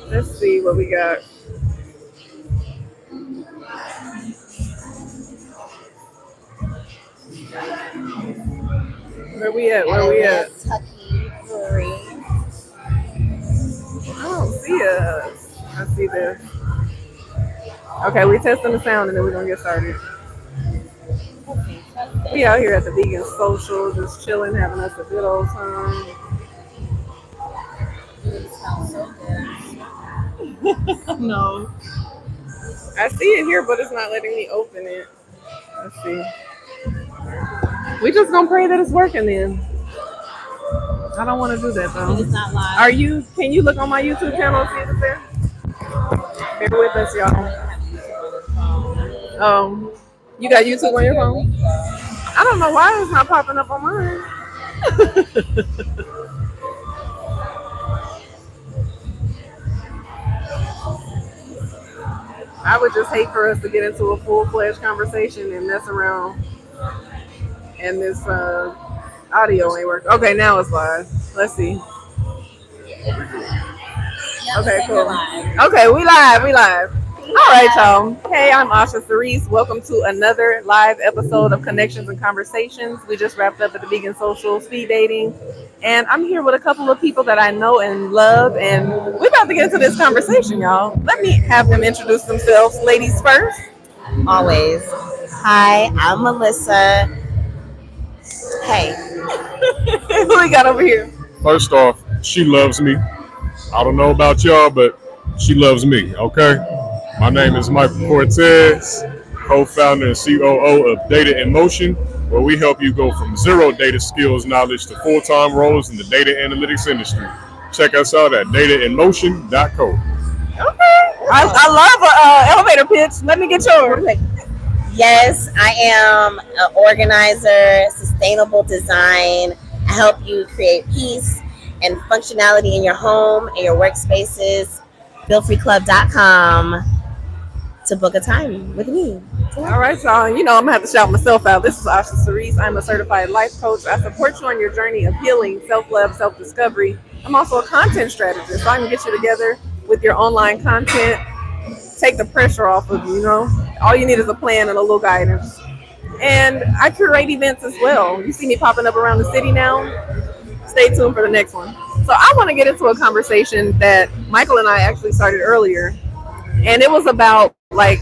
Let's see what we got. Where we at? Where we at? Atlantucky Brewery. I don't see us. I see this. Okay, we testing the sound and then we're gonna get started. Testing, We out testing. here at the Vegan Social, just chilling, having us a good old time. It smells so good. No. I see it here, but it's not letting me open it. Let's see. We just gonna pray that it's working then. I don't want to do that It is though. not live. Are you? Can you look on my YouTube channel and see if it's there? Bear with us, I don't y'all. have YouTube on the phone. You got YouTube on your phone? Link, I don't know why it's not popping up on mine. I would just hate for us to get into a full-fledged conversation and mess around, and this audio ain't working. Okay, now it's live. Let's see. Yep, Okay, it's cool. live. Okay, we live. We live. All right, y'all. Hey, I'm Osha Cerese. Welcome to another live episode of Connections and Conversations. We just wrapped up at the Vegan Social Speed Dating, and I'm here with a couple of people that I know and love, and we're about to get into this conversation, y'all. Let me have them introduce themselves. Ladies first. Always. Hi, I'm Melissa. Hey. Who we got over here? First off, she loves me. I don't know about y'all, but she loves me, okay? My name is Michael Cortez, co-founder and COO of Data in Motion, where we help you go from zero data skills knowledge to full-time roles in the data analytics industry. Check us out at datainmotion.co. Okay. I love an elevator pitch. Let me get yours. Yes, I am an organizer, sustainable design. I help you create peace and functionality in your home and your workspaces. FeelFreeClub.com to book a time with me. All right, y'all. You know I'm gonna have to shout myself out. This is Osha Cerese. I'm a certified life coach. I support you on your journey of healing, self-love, self-discovery. I'm also a content strategist. So I can get you together with your online content, take the pressure off of you. You know, all you need is a plan and a little guidance. And I curate events as well. You see me popping up around the city now. Stay tuned for the next one. So I want to get into a conversation that Michael and I actually started earlier, and it was about like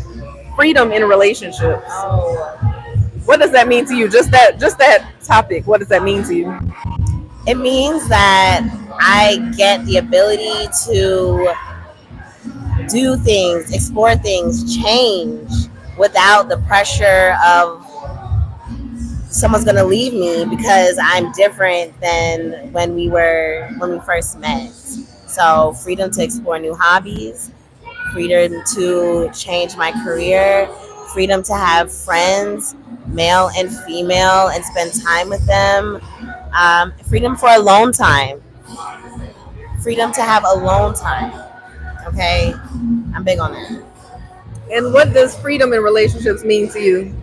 freedom in relationships. Oh, What does that mean to you? Just that topic. What does that mean to you? it means that I get the ability to do things, explore things, change without the pressure of someone's gonna leave me because I'm different than when we first met. So freedom to explore new hobbies, freedom to change my career, freedom to have friends, male and female, and spend time with them. Freedom for alone time. Freedom to have alone time. Okay, I'm big on that. And what does freedom in relationships mean to you?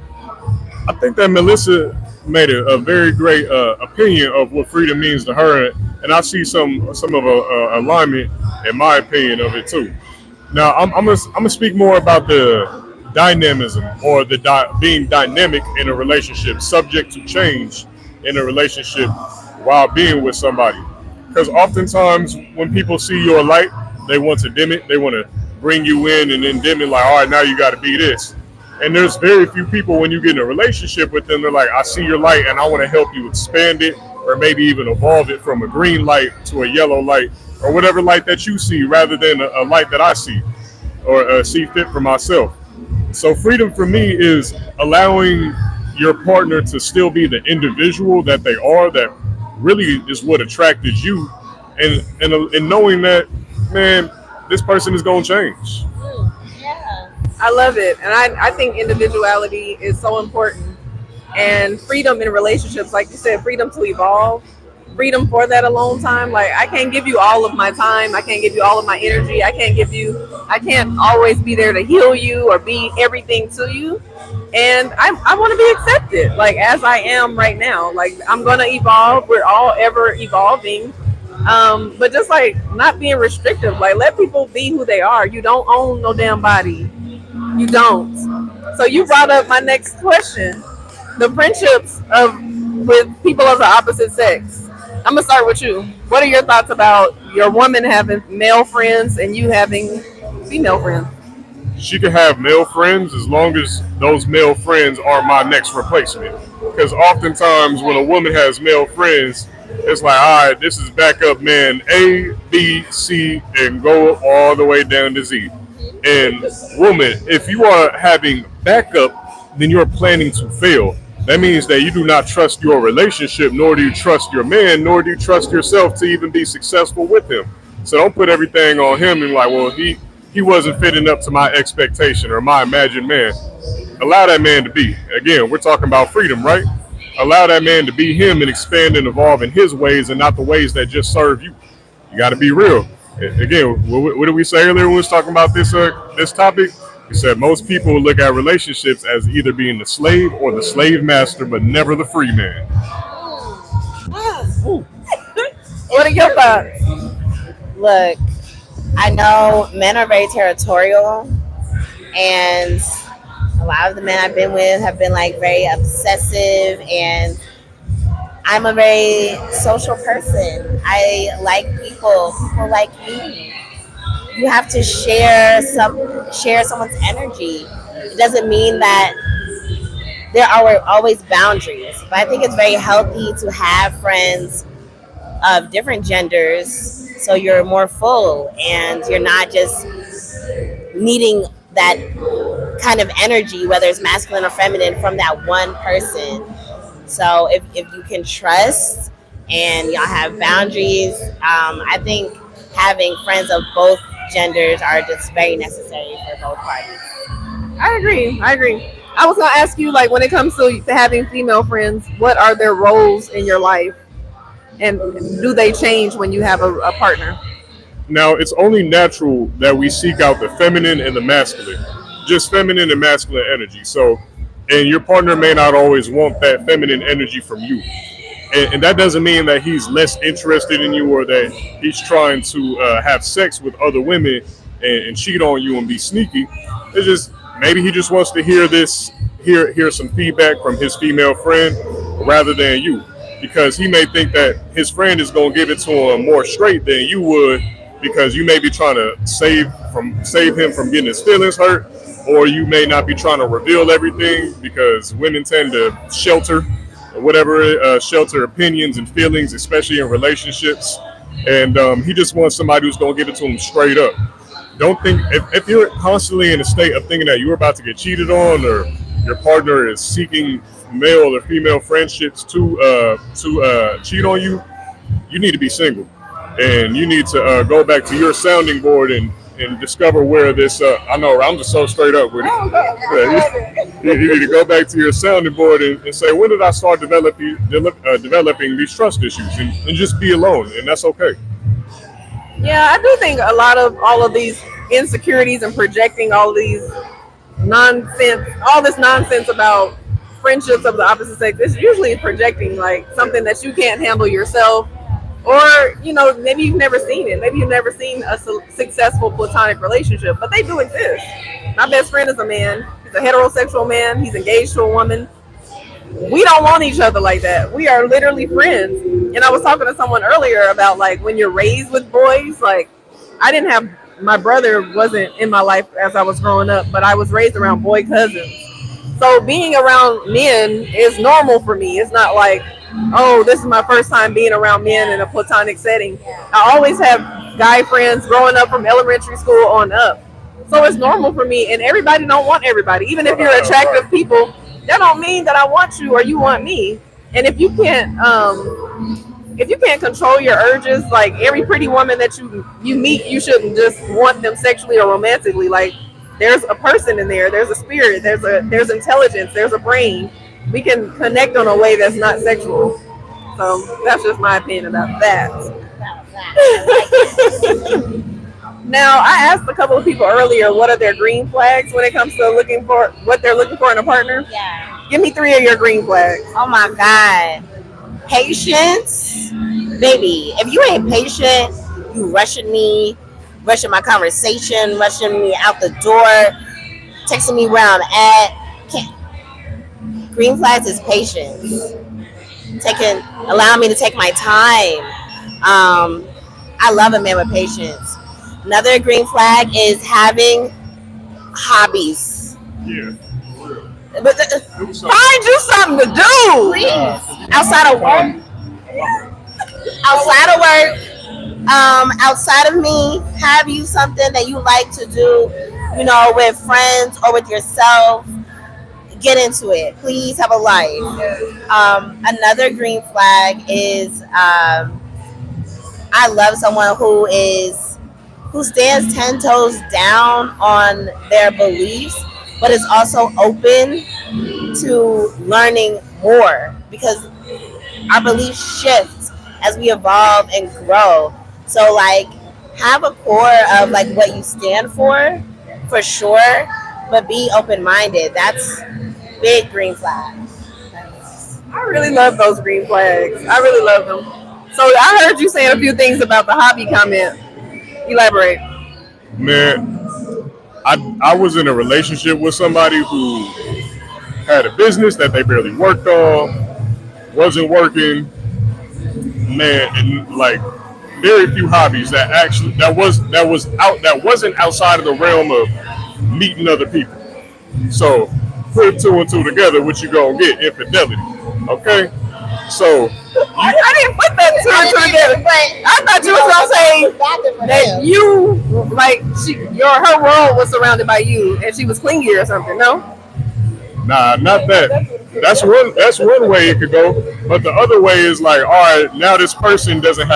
I think that Melissa made a very great opinion of what freedom means to her, and I see some of a alignment in my opinion of it too. Now, I'm gonna speak more about the dynamism or the being dynamic in a relationship, subject to change in a relationship while being with somebody. Because oftentimes, when people see your light, they want to dim it. They want to bring you in and then dim it. Like, all right, now you got to be this. And there's very few people when you get in a relationship with them, they're like, I see your light and I want to help you expand it or maybe even evolve it from a green light to a yellow light or whatever light that you see rather than a light that I see or see fit for myself. So freedom for me is allowing your partner to still be the individual that they are, that really is what attracted you, and knowing that, man, this person is gonna change. Yeah. I love it. And I think individuality is so important. And freedom in relationships, like you said, freedom to evolve, freedom for that alone time. Like I can't give you all of my time. I can't give you all of my energy. I can't always be there to heal you or be everything to you. And I want to be accepted, like as I am right now. Like I'm going to evolve. We're all ever evolving. But just like not being restrictive, like let people be who they are. You don't own no damn body. You don't. So you brought up my next question: the friendships of with people of the opposite sex. I'm gonna start with you. What are your thoughts about your woman having male friends and you having female friends? She can have male friends as long as those male friends are my next replacement. Because oftentimes when a woman has male friends, it's like, all right, this is backup man A, B, C, and go all the way down to Z. And woman, if you are having backup, then you're planning to fail. That means that you do not trust your relationship, nor do you trust your man, nor do you trust yourself to even be successful with him. So don't put everything on him and like, well, he wasn't fitting up to my expectation or my imagined man. Allow that man to be. Again, we're talking about freedom, right? Allow that man to be him and expand and evolve in his ways and not the ways that just serve you. You got to be real. Again, what did we say earlier when we was talking about this topic? We said most people look at relationships as either being the slave or the slave master, but never the free man. Ooh. What are your thoughts? Look, I know men are very territorial, and a lot of the men I've been with have been like very obsessive, and I'm a very social person. I like people like me. You have to share someone's energy. It doesn't mean that there are always boundaries, but I think it's very healthy to have friends of different genders so you're more full and you're not just needing that kind of energy, whether it's masculine or feminine, from that one person. So if you can trust and y'all have boundaries, I think having friends of both genders are just very necessary for both parties. I agree. I agree. I was gonna ask you, like, when it comes to having female friends, what are their roles in your life, and do they change when you have a partner? Now, it's only natural that we seek out the feminine and the masculine, just feminine and masculine energy. So, and your partner may not always want that feminine energy from you. And that doesn't mean that he's less interested in you or that he's trying to have sex with other women and cheat on you and be sneaky. It's just maybe he just wants to hear some feedback from his female friend rather than you, because he may think that his friend is going to give it to him more straight than you would, because you may be trying to save him from getting his feelings hurt, or you may not be trying to reveal everything because women tend to shelter opinions and feelings, especially in relationships. And he just wants somebody who's going to give it to him straight up. Don't think if you're constantly in a state of thinking that you're about to get cheated on, or your partner is seeking male or female friendships to cheat on you, you need to be single, and you need to go back to your sounding board and discover where this. I know I'm just so straight up with it. You need to go back to your sounding board and say, when did I start developing these trust issues, and just be alone, and that's okay. Yeah, I do think a lot of all of these insecurities and projecting all this nonsense about friendships of the opposite sex, it's usually projecting like something that you can't handle yourself, or maybe you've never seen it. Maybe you've never seen a successful platonic relationship, but they do exist. My best friend is a man. He's a heterosexual man. He's engaged to a woman. We don't want each other like that. We are literally friends. And I was talking to someone earlier about, like, when you're raised with boys, like, I didn't have, my brother wasn't in my life as I was growing up, but I was raised around boy cousins. So being around men is normal for me. It's not like, oh, this is my first time being around men in a platonic setting. I always have guy friends growing up from elementary school on up. So it's normal for me, and everybody don't want everybody. Even if you're attractive people, that don't mean that I want you or you want me. And if you can't control your urges, like every pretty woman that you meet, you shouldn't just want them sexually or romantically. Like, there's a person in there, there's a spirit, there's intelligence, there's a brain. We can connect on a way that's not sexual. So that's just my opinion about that. Now, I asked a couple of people earlier what are their green flags when it comes to looking for what they're looking for in a partner. Yeah. Give me 3 of your green flags. Oh my God. Patience, baby, if you ain't patient, you rushing my conversation, rushing me out the door, texting me where I'm at. Green flags is patience. Allow me to take my time. I love a man with patience. Another green flag is having hobbies. Yeah. But Find you something to do. please, outside of work, outside of me, have you something that you like to do, with friends or with yourself. Get into it. Please have a life. Another green flag is I love someone who stands 10 toes down on their beliefs, but is also open to learning more because our beliefs shift as we evolve and grow. So like have a core of like what you stand for sure, but be open minded. That's big green flag. I really love those green flags. I really love them. So I heard you saying a few things about the hobby comment. Elaborate. Man, I was in a relationship with somebody who had a business that they barely worked on, wasn't working, man, and like very few hobbies that wasn't outside of the realm of meeting other people. So put two and two together, what you gonna get? Infidelity. Okay? So I didn't put that two and two together. I thought you was gonna say that you like her world was surrounded by you and she was clingy or something. No. nah, not that. That's one way it could go. But the other way is like, all right, now this person doesn't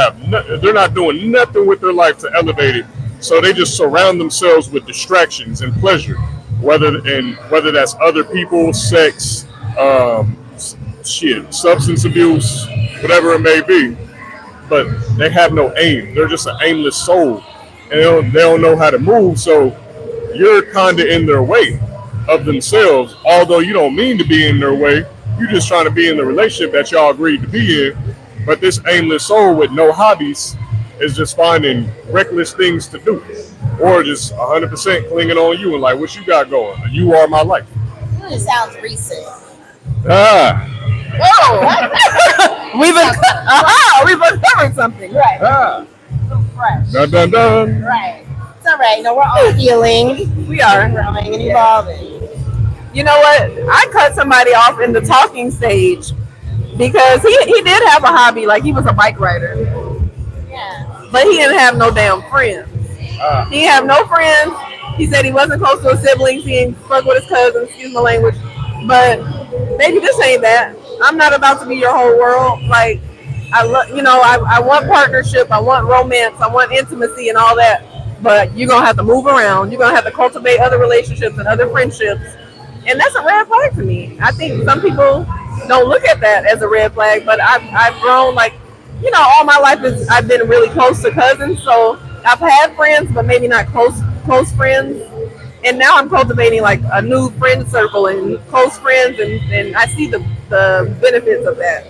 they're not doing nothing with their life to elevate it. So they just surround themselves with distractions and pleasure, whether that's other people, sex, substance abuse, whatever it may be. But they have no aim. They're just an aimless soul, and they don't know how to move. So you're kind of in their way of themselves, although you don't mean to be in their way. You're just trying to be in the relationship that y'all agreed to be in. But this aimless soul with no hobbies is just finding reckless things to do, or just 100% clinging on you and like, what you got going? You are my life. It sounds recent. Ah. We've uncovered something. Right. Ah. So fresh. Dun dun dun. Right. It's all right. We're all healing. We are Growing and evolving. You know what? I cut somebody off in the talking stage because he did have a hobby, like he was a bike rider, Yeah. but he didn't have no damn friends. He didn't have no friends. He said he wasn't close to his siblings. He didn't fuck with his cousins. Excuse my language, but maybe this ain't that. I'm not about to be your whole world. Like I want partnership. I want romance. I want intimacy and all that. But you're gonna have to move around. You're gonna have to cultivate other relationships and other friendships. And that's a red flag to me. I think some people don't look at that as a red flag, but I've grown all my life I've been really close to cousins, so I've had friends, but maybe not close friends. And now I'm cultivating like a new friend circle and close friends, and I see the benefits of that.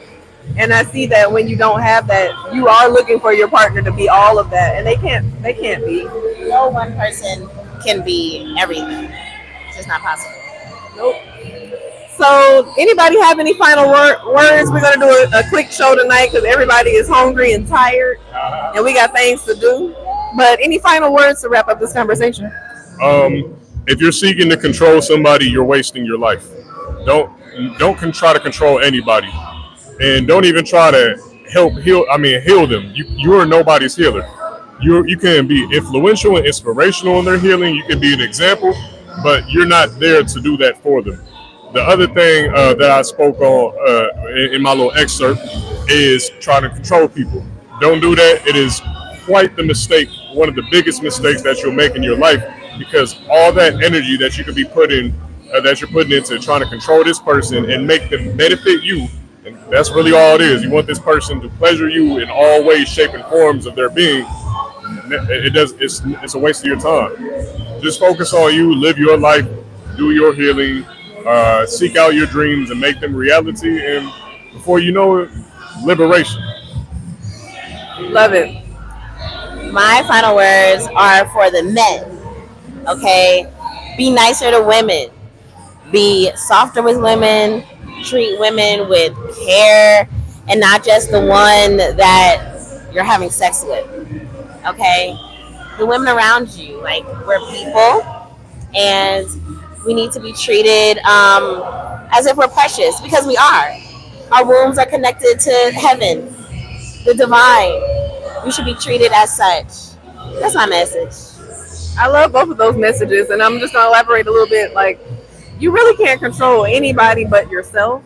And I see that when you don't have that, you are looking for your partner to be all of that, and they can't be. No one person can be everything. It's just not possible. Nope. So, anybody have any final words? We're going to do a quick show tonight because everybody is hungry and tired, and we got things to do. But any final words to wrap up this conversation? If you're seeking to control somebody, you're wasting your life. Don't try to control anybody, and don't even try to heal them. You are nobody's healer. You can be influential and inspirational in their healing. You can be an example, but you're not there to do that for them. The other thing that I spoke on in my little excerpt is trying to control people. Don't do that. It is quite the mistake, one of the biggest mistakes that you'll make in your life, because all that energy that you could be putting, that you're putting into trying to control this person and make them benefit you, and that's really all it is. You want this person to pleasure you in all ways, shape, and forms of their being. It's a waste of your time. Just focus on you, live your life, do your healing, seek out your dreams and make them reality, and before you know it, liberation. Love it. My final words are for the men. Okay, be nicer to women. Be softer with women. Treat women with care, and not just the one that you're having sex with. Okay, the women around you, like we're people, and we need to be treated as if we're precious because we are. Our wombs are connected to heaven, the divine. We should be treated as such. That's my message. I love both of those messages, and I'm just gonna elaborate a little bit. Like, you really can't control anybody but yourself.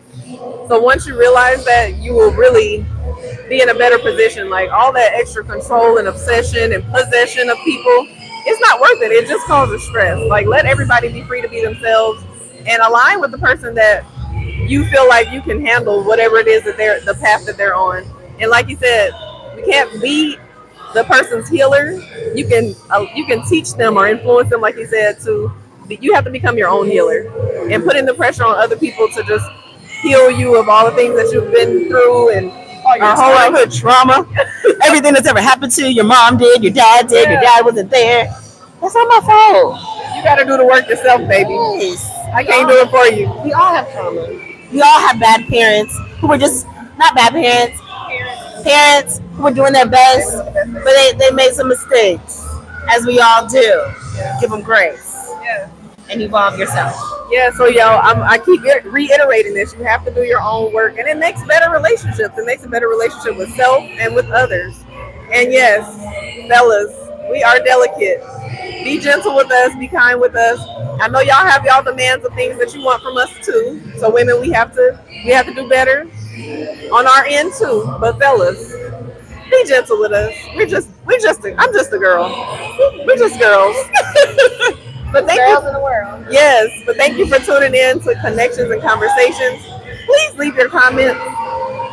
So once you realize that, you will really be in a better position. Like all that extra control and obsession and possession of people, it's not worth it. It just causes stress. Like let everybody be free to be themselves and align with the person that you feel like you can handle whatever it is that they're the path that they're on. And like you said, we can't be the person's healer. You can teach them or influence them, like you said, to you have to become your own healer and putting the pressure on other people to just heal you of all the things that you've been through and All your whole childhood trauma, everything that's ever happened to you, your mom did, your dad did, your dad wasn't there. That's not my fault. you got to do the work yourself, baby. Yes. I can't do it for you. We all have trauma. We all have bad parents who were just not bad parents. Parents who were doing their best, but they made some mistakes, as we all do. Give them grace Yeah. and evolve yourself. Yeah, so y'all, I keep reiterating this. You have to do your own work, and it makes better relationships. It makes a better relationship with self and with others. And yes, fellas, we are delicate. Be gentle with us. Be kind with us. I know y'all have y'all demands of things that you want from us too. So women, we have to do better on our end too. But fellas, be gentle with us. I'm just a girl. We're just girls. But thank you. in the world. Yes, but thank you for tuning in to Connections and Conversations. Please leave your comments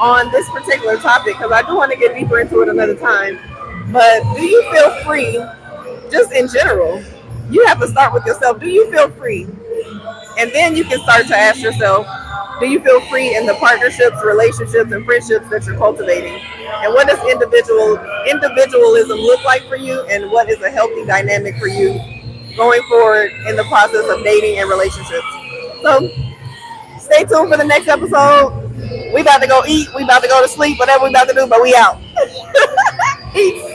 on this particular topic because I do want to get deeper into it another time. But do you feel free, just in general? You have to start with yourself. Do you feel free? And then you can start to ask yourself, do you feel free in the partnerships, relationships, and friendships that you're cultivating? And what does individualism look like for you? And what is a healthy dynamic for you going forward in the process of dating and relationships? So stay tuned for the next episode. We about to go eat. We about to go to sleep. Whatever we about to do, but we out. Peace.